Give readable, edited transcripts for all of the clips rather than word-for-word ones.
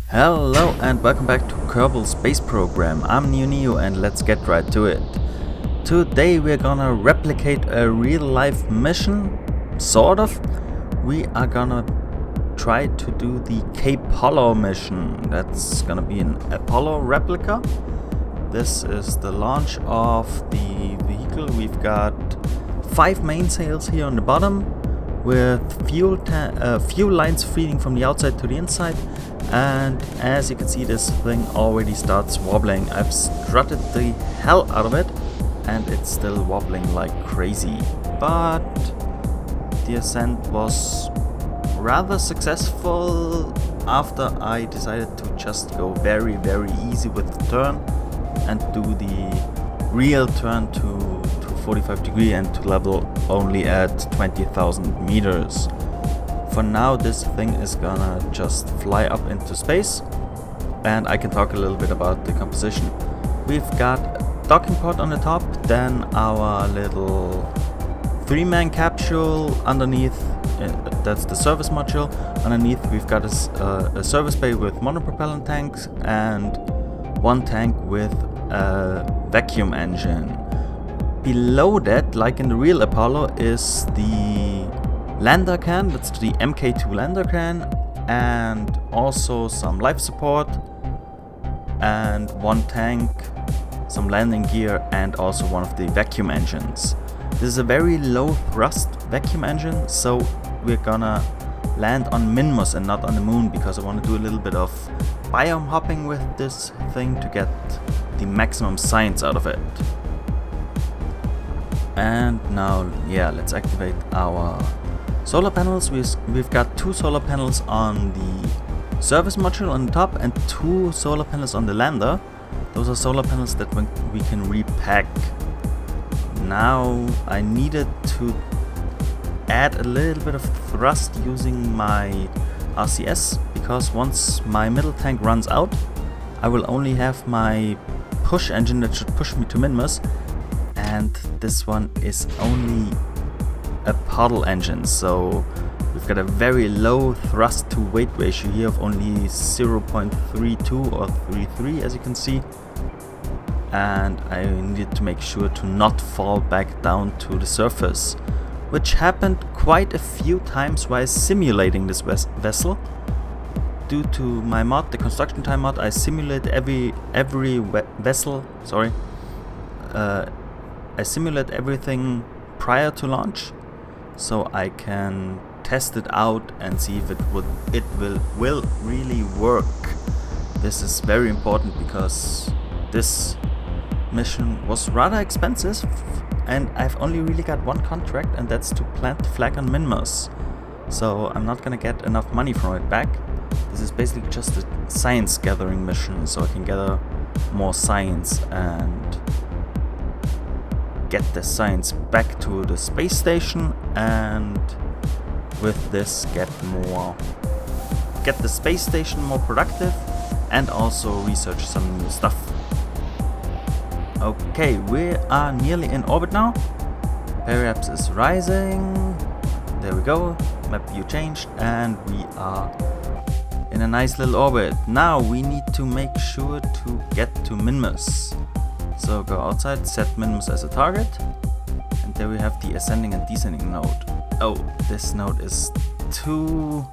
Hello and welcome back to Kerbal Space Program. I'm Neo and let's get right to it. Today we're gonna replicate a real life mission, sort of. We are gonna try to do the Kpollo mission. That's gonna be an Apollo replica. This is the launch of the vehicle. We've got 5 mainsails here on the bottom with fuel lines feeding from the outside to the inside. And as you can see, this thing already starts wobbling. I've strutted the hell out of it and it's still wobbling like crazy. But the ascent was rather successful after I decided to just go very easy with the turn and do the real turn to 45 degree and to level only at 20,000 meters. For now, this thing is gonna just fly up into space, and I can talk a little bit about the composition. We've got a docking port on the top, then our little 3-man capsule underneath, that's the service module. Underneath we've got a service bay with monopropellant tanks and 1 tank with a vacuum engine. Below that, like in the real Apollo, is the lander can, that's the Mk2 lander can, and also some life support and 1 tank, some landing gear, and also one of the vacuum engines. This is a very low thrust vacuum engine, so we're gonna land on Minmus and not on the moon because I want to do a little bit of biome hopping with this thing to get the maximum science out of it. And now, yeah, let's activate our solar panels. We've got 2 solar panels on the service module on the top and 2 solar panels on the lander. Those are solar panels that we can repack. Now I needed to add a little bit of thrust using my RCS, because once my middle tank runs out, I will only have my push engine that should push me to Minmus, and this one is only a puddle engine, so we've got a very low thrust to weight ratio here of only 0.32 or 33, as you can see, and I needed to make sure to not fall back down to the surface, which happened quite a few times while simulating this vessel. Due to my mod, the construction time mod, I simulate every vessel, I simulate everything prior to launch, so I can test it out and see if it will really work. This is very important because this mission was rather expensive and I've only really got 1 contract, and that's to plant the flag on Minmus. So I'm not gonna get enough money from it back. This is basically just a science gathering mission, so I can gather more science and get the science back to the space station, and with this get the space station more productive and also research some new stuff. Okay, we are nearly in orbit now. Periapse is rising. There we go. Map view changed and we are in a nice little orbit. Now we need to make sure to get to Minmus. So go outside, set Minmus as a target, and there we have the ascending and descending node. Oh, this node is too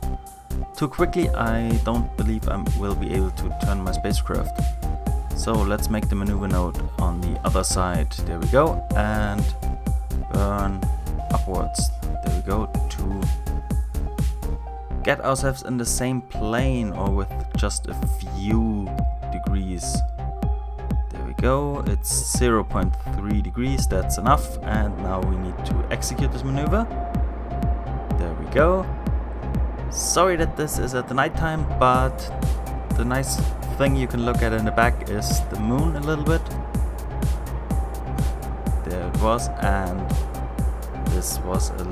quickly. I don't believe I will be able to turn my spacecraft. So let's make the maneuver node on the other side. There we go, and burn upwards. There we go, to get ourselves in the same plane or with just a few degrees. There we go, it's 0.3 degrees, that's enough, and now we need to execute this maneuver. There we go. Sorry that this is at the night time, but the nice thing you can look at in the back is the moon a little bit. There it was, and this was a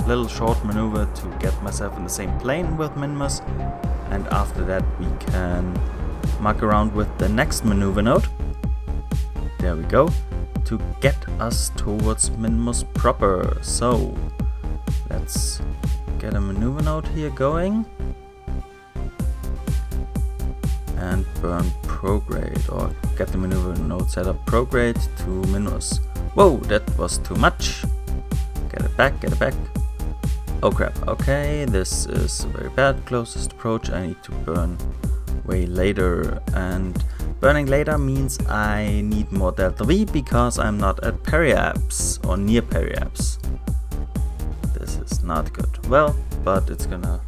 little short maneuver to get myself in the same plane with Minmus, and after that we can muck around with the next maneuver node. There we go, to get us towards Minmus proper. So let's get a maneuver node here going and burn prograde, or get the maneuver node set up prograde to Minmus. Whoa, that was too much. Get it back, get it back. Oh crap, okay, this is very bad. Closest approach, I need to burn way later, and burning later means I need more delta V because I'm not at periapse or near periapse. This is not good. Well, but it's gonna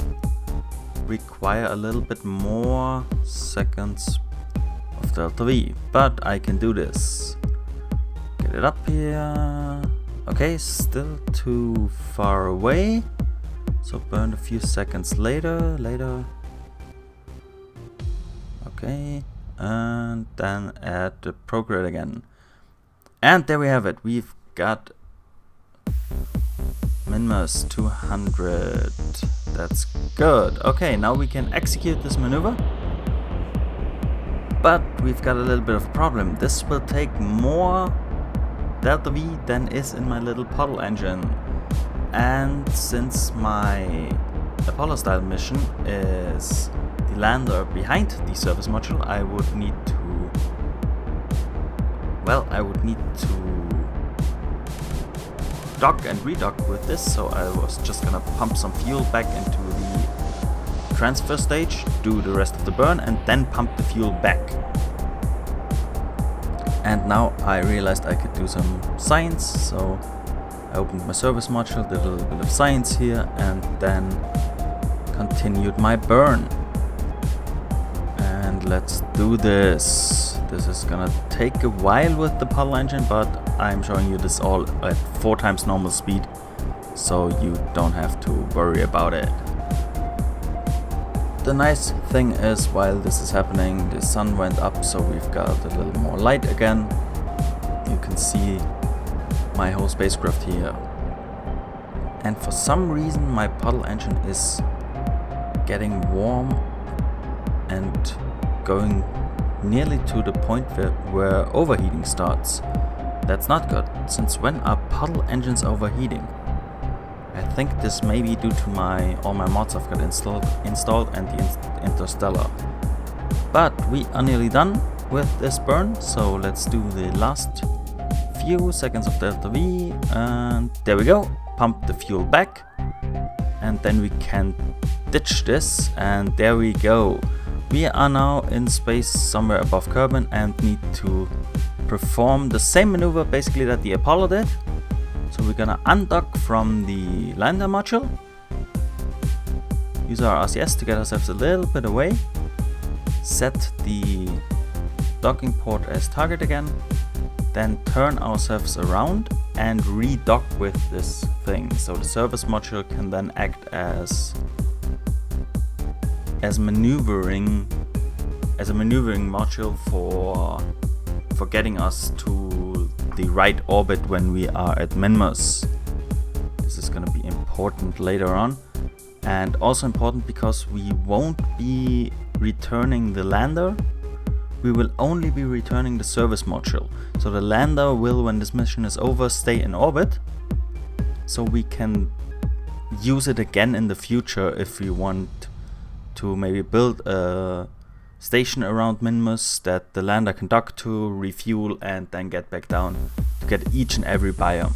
require a little bit more seconds of delta V, but I can do this. Get it up here. Okay, still too far away, so burn a few seconds later. Okay, and then add the prograde again. And there we have it. We've got Minmus 200. That's good. Okay, now we can execute this maneuver. But we've got a little bit of a problem. This will take more delta V than is in my little puddle engine. And since my Apollo style mission is the lander behind the service module, I would need to dock and redock with this, so I was just gonna pump some fuel back into the transfer stage, do the rest of the burn, and then pump the fuel back. And now I realized I could do some science, so I opened my service module, did a little bit of science here, and then continued my burn. And let's do this. This is gonna take a while with the puddle engine, but I'm showing you this all at 4 times normal speed, so you don't have to worry about it. The nice thing is, while this is happening, the sun went up, so we've got a little more light again. You can see my whole spacecraft here. And for some reason my puddle engine is getting warm and going nearly to the point where overheating starts. That's not good. Since when are puddle engines overheating? I think this may be due to all my mods I've got installed and the Interstellar. But we are nearly done with this burn, so let's do the last few seconds of delta V, and there we go. Pump the fuel back, and then we can ditch this, and there we go. We are now in space somewhere above Kerbin and need to perform the same maneuver basically that the Apollo did. So we're gonna undock from the lander module, use our RCS to get ourselves a little bit away, set the docking port as target again, then turn ourselves around and redock with this thing. So the service module can then act as a maneuvering module for getting us to the right orbit when we are at Minmus. This is going to be important later on, and also important because we won't be returning the lander. We will only be returning the service module. So the lander will, when this mission is over, stay in orbit, so we can use it again in the future if we want to maybe build a station around Minmus that the lander can dock to, refuel, and then get back down to get each and every biome.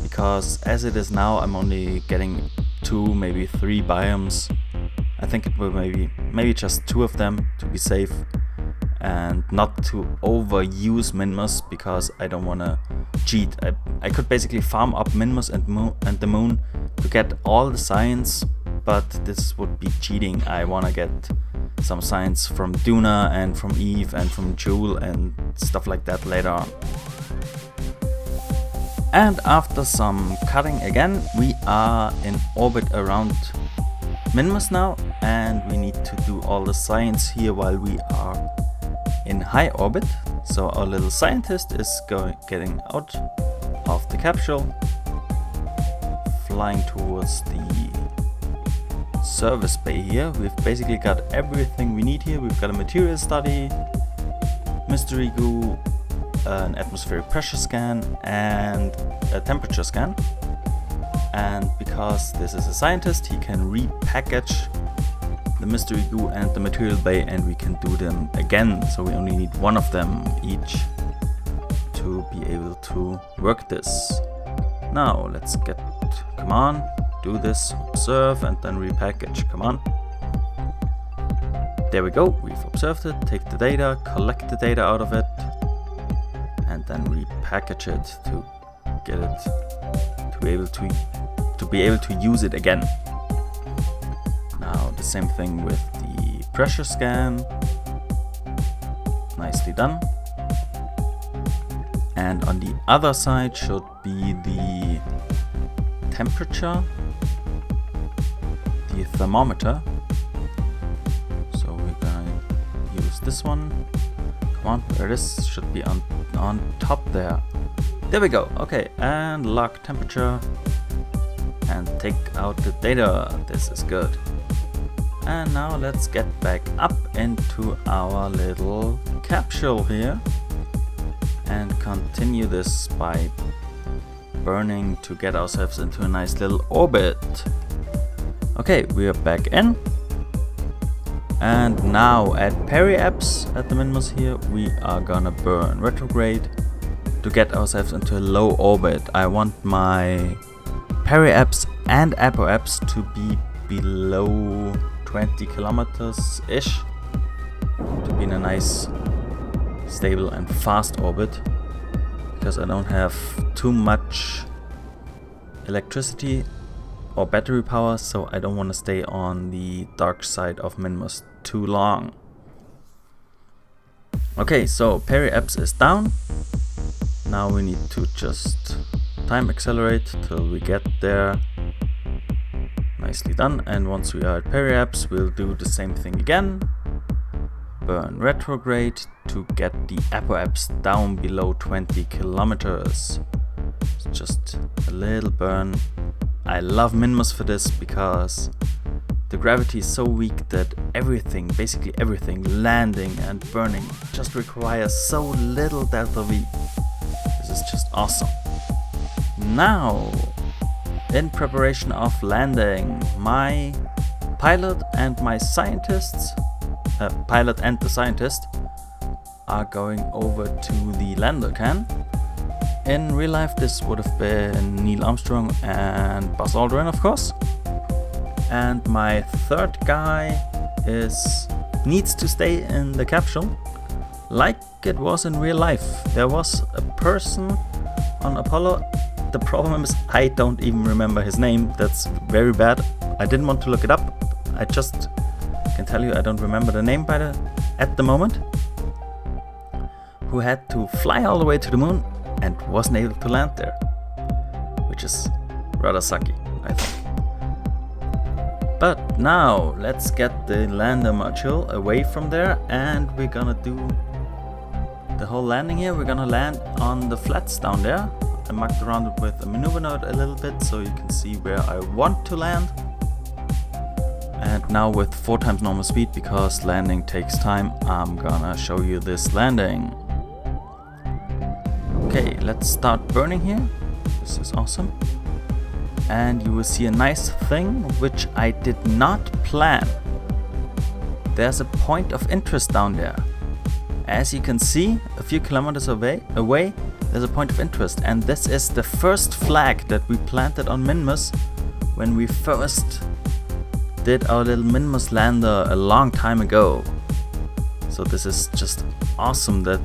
Because as it is now, I'm only getting 2, maybe 3 biomes. I think it will maybe just 2 of them to be safe and not to overuse Minmus, because I don't want to cheat. I could basically farm up Minmus and the moon to get all the science, but this would be cheating. I want to get some science from Duna and from Eve and from Jewel and stuff like that later on. And after some cutting again, we are in orbit around Minmus now, and we need to do all the science here while we are in high orbit. So our little scientist is getting out of the capsule, flying towards the service bay here. We've basically got everything we need here. We've got a material study, mystery goo, an atmospheric pressure scan and a temperature scan. And because this is a scientist, he can repackage the mystery goo and the material bay, and we can do them again. So we only need one of them each to be able to work this. Now let's come on, do this, observe and then repackage, come on. There we go, we've observed it, take the data, collect the data out of it, and then repackage it to get it to be able to use it again. Now the same thing with the pressure scan. Nicely done. And on the other side should be the temperature, the thermometer. So we're gonna use this one. Come on, there it is. Should be on top there. There we go. Okay, and log temperature and take out the data. This is good. And now let's get back up into our little capsule here and continue this by burning to get ourselves into a nice little orbit. Okay, we are back in. And now at periapse at the Minmus here, we are gonna burn retrograde to get ourselves into a low orbit. I want my periapse and apoapse to be below 20 kilometers ish, to be in a nice stable and fast orbit, because I don't have too much electricity or battery power, so I don't want to stay on the dark side of Minmus too long. Okay, so periapse is down. Now we need to just time accelerate till we get there. Nicely done. And once we are at periapse, we'll do the same thing again. Burn retrograde to get the apoapse down below 20 kilometers. It's just a little burn. I love Minmus for this because the gravity is so weak that everything, basically everything, landing and burning, just requires so little delta V. This is just awesome. Now, in preparation of landing, my pilot and my scientists, pilot and the scientist, are going over to the lander can. In real life, this would have been Neil Armstrong and Buzz Aldrin, of course. And my third guy needs to stay in the capsule, like it was in real life. There was a person on Apollo. The problem is I don't even remember his name. That's very bad. I didn't want to look it up. I just can tell you I don't remember the name at the moment. Who had to fly all the way to the moon and wasn't able to land there, which is rather sucky, I think. But now let's get the lander module away from there, and we're gonna do the whole landing here. We're gonna land on the flats down there. I marked around it with a maneuver node a little bit so you can see where I want to land. And now with 4 times normal speed, because landing takes time, I'm gonna show you this landing. Okay, let's start burning here. This is awesome. And you will see a nice thing which I did not plan. There's a point of interest down there. As you can see, a few kilometers away, there's a point of interest, and this is the first flag that we planted on Minmus when we first did our little Minmus lander a long time ago. So this is just awesome that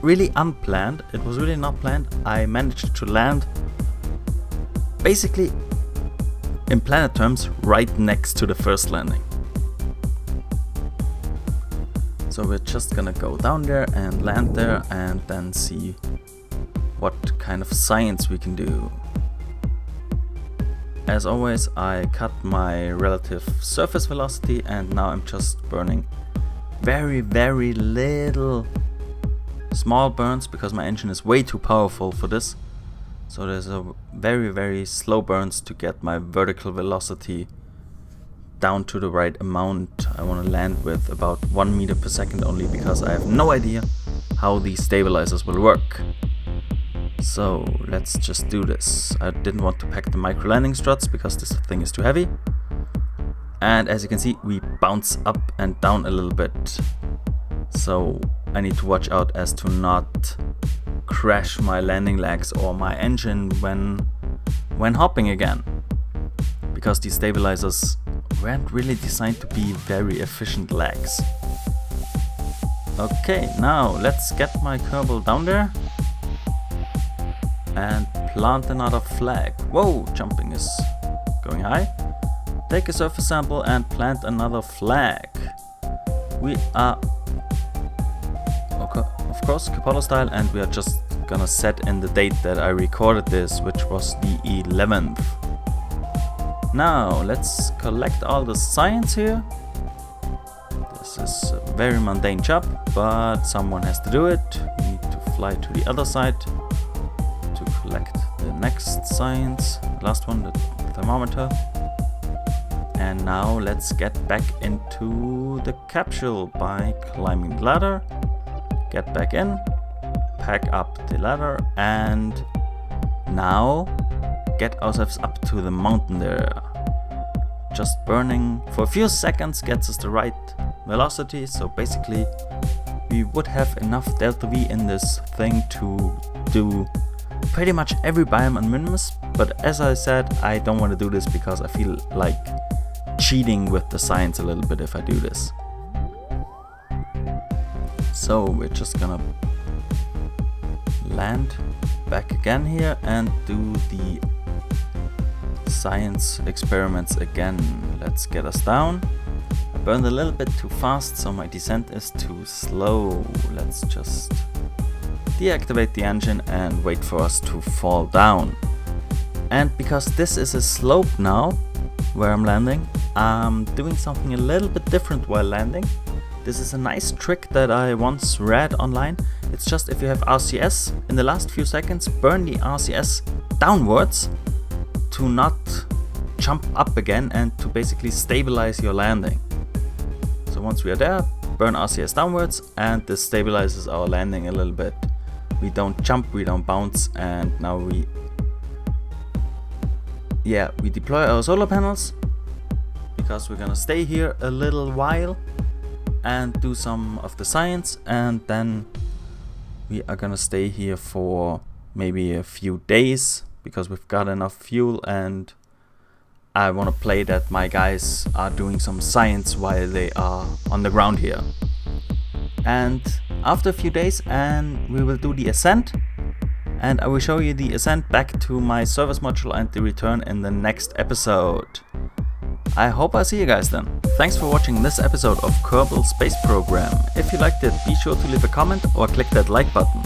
really unplanned. It was really not planned. I managed to land basically, in planet terms, right next to the first landing. So we're just gonna go down there and land there and then see what kind of science we can do. As always, I cut my relative surface velocity, and now I'm just burning very, very little small burns because my engine is way too powerful for this. So there's a very, very slow burns to get my vertical velocity down to the right amount. I want to land with about 1 meter per second only, because I have no idea how these stabilizers will work. So let's just do this. I didn't want to pack the micro landing struts because this thing is too heavy. And as you can see, we bounce up and down a little bit. So I need to watch out as to not crash my landing legs or my engine when hopping again. Because these stabilizers weren't really designed to be very efficient legs. Okay, now let's get my Kerbal down there. And plant another flag. Whoa, jumping is going high. Take a surface sample and plant another flag. We are, of course, Kpollo style, and we are just gonna set in the date that I recorded this, which was the 11th. Now, let's collect all the science here. This is a very mundane job, but someone has to do it. We need to fly to the other side to collect the next science, the last one, the thermometer. And now let's get back into the capsule by climbing the ladder, get back in, pack up the ladder, and now get ourselves up to the mountain there. Just burning for a few seconds gets us the right velocity, so basically we would have enough delta V in this thing to do pretty much every biome on Minmus, but as I said, I don't want to do this because I feel like cheating with the science a little bit if I do this. So we're just gonna land back again here and do the science experiments again. Let's get us down. I burned a little bit too fast, so my descent is too slow. Let's just deactivate the engine and wait for us to fall down. And because this is a slope now where I'm landing, I'm doing something a little bit different while landing. This is a nice trick that I once read online. It's just if you have RCS, in the last few seconds burn the RCS downwards to not jump up again and to basically stabilize your landing. So once we are there, burn RCS downwards and this stabilizes our landing a little bit. We don't jump, we don't bounce, and now we deploy our solar panels because we're gonna stay here a little while and do some of the science, and then we are gonna stay here for maybe a few days because we've got enough fuel, and I want to play that my guys are doing some science while they are on the ground here. And after a few days, and we will do the ascent, and I will show you the ascent back to my service module and the return in the next episode. I hope I see you guys then. Thanks for watching this episode of Kerbal Space Program. If you liked it, be sure to leave a comment or click that like button.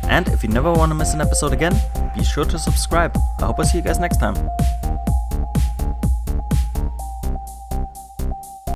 And if you never want to miss an episode again, be sure to subscribe. I hope I see you guys next time.